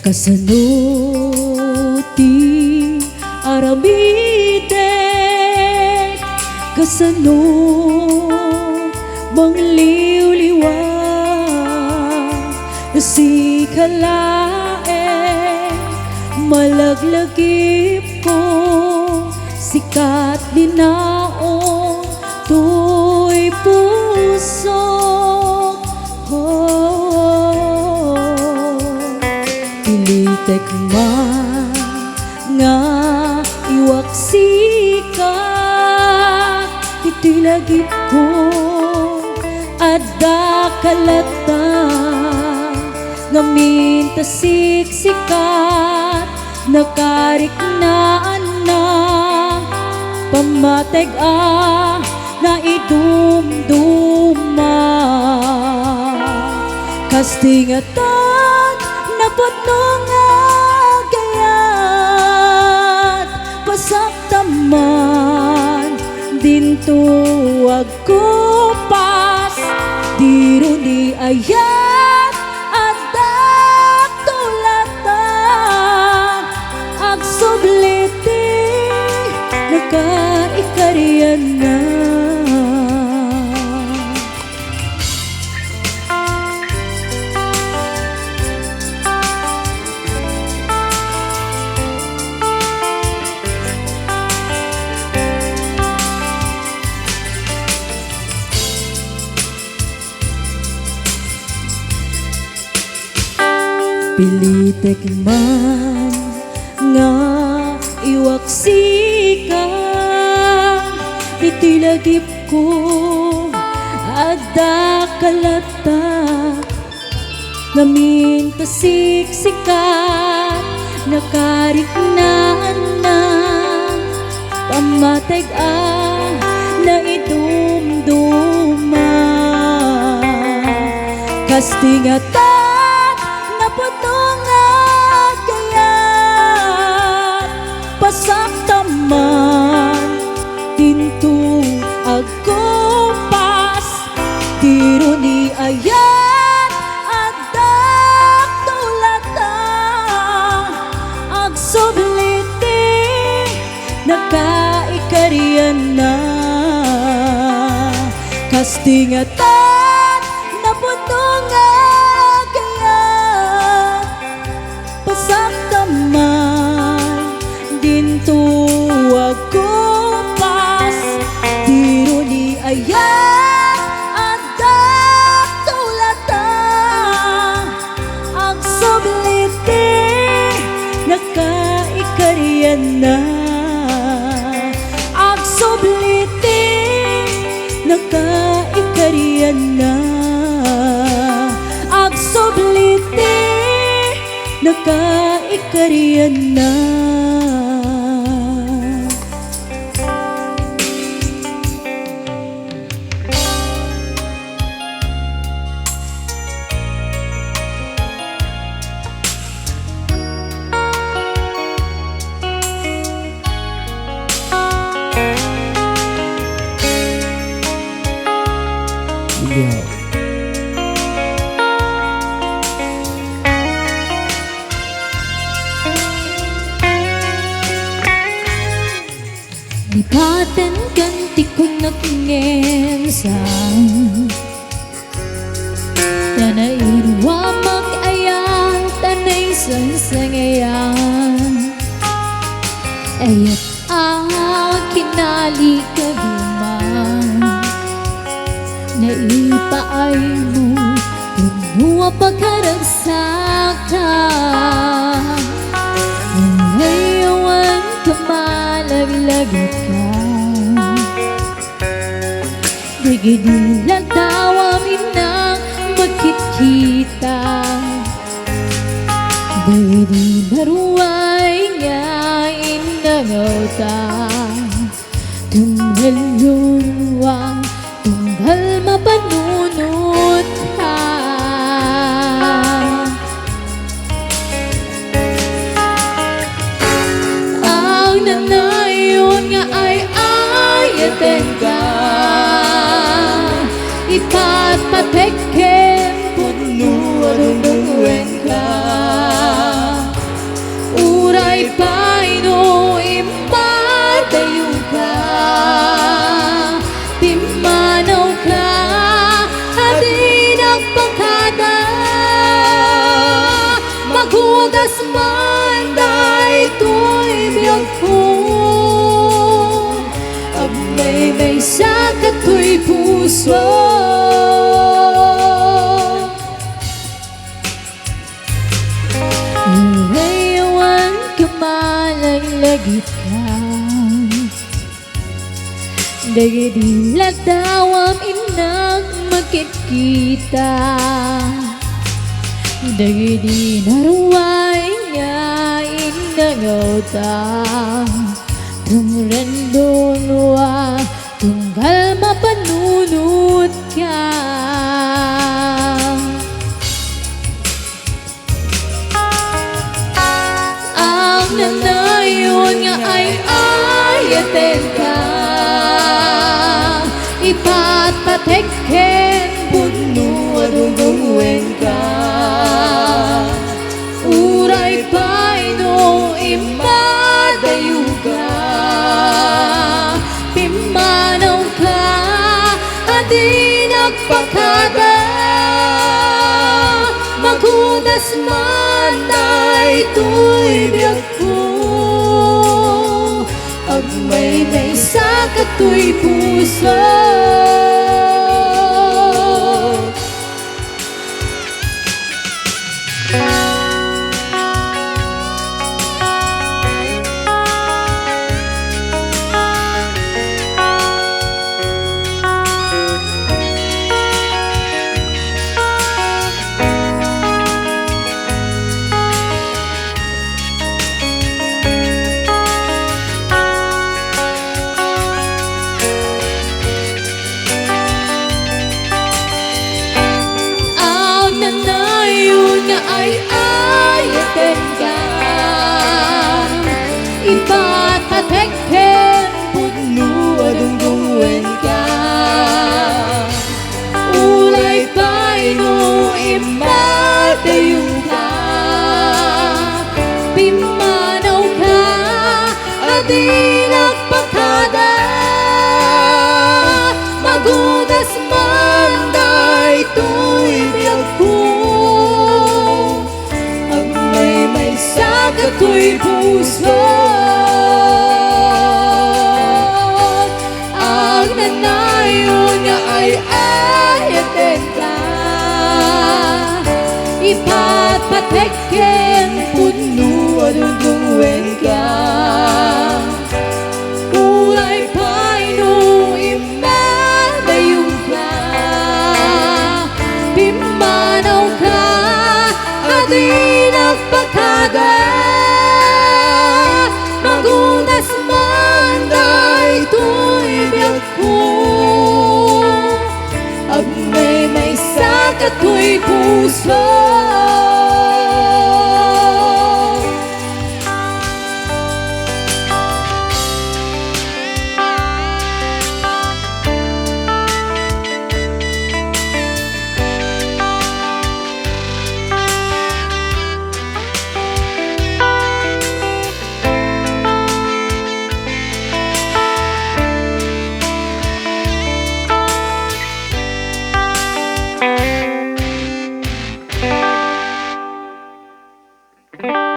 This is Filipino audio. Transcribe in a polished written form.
Kasano ti aramide, kasano mangliw-liwa, si kalae malaglagip ko, sikat dinaon to'y puso. Pilitek man nga iwaksika, ito'y lagip ko adda kalata, ngamin tasiksikat nakariknaan na pamateg na idumduma, kastingatan napuno nga gayat, pasaktaman dintuwag kupas, diro ni ayat adak tulata, agsubliti nakaikarian na. Pilitek man nga iwaksika, ito'y lagip ko adda kalata, ngamin tasiksikat nakariknaan na pamateg na idumduma, kastingatan pasaktaman dinto agkupas, diro ni ayat adak tulata, agsubliti nakaikarian na, kastingatan napuno nga gayat, pasaktaman dintuwag kupas, diro ni ayat adak tulata, agsubliti nakaikarian na, agsubliti nakaikarian na, agsubliti nakaikarian na. Lipatan ganti ko nagngensang, tanay irwa mag-ayan, tanay sansangayan, ayat kinali kaguman, naipaay mo tunua pagkaragsaktan, ngayon kamalaglagat ka, digidilang tawamin na magkikita, dahil naruway nga inangauta, tunggal luwang, tunggal mapanunot ka. Ang nanayon nga ay ayaten ka, ipatpatekken puno arunungwen ka. may sakit ko'y puso. Irayawan ka malaglagit ka, dagiti dawam inang magkikita, dagiti naruway nga inangauta, tumrandunwa tunggal mapanunod ka. Ang nanayon nga ay ayaten ka, ipatpatekken puno adugungwen ka. Uray pa'y no imadayo ka, pimanaw ka adi nagpakada, magudas man na ito'y biyag ko, agmay may sakit ko'y puso. Nanayon nga ay ayaten ka, ipatpatekken puno adugungwen ka. Ulay pa'y no imadayo ka, pimanaw ka adi nagpakada, magudas man na ito'y biyag ko, agmay may sakit ko'y puso. Ang nanayon nga ay ayaten ka, ipatpatekken puno adugungwen ka. Ulay pa'y no imadayo ka, pimanaw ka adi nagpakada, magudas man na ito'y biyag ko, agmay may sakit ko'y puso.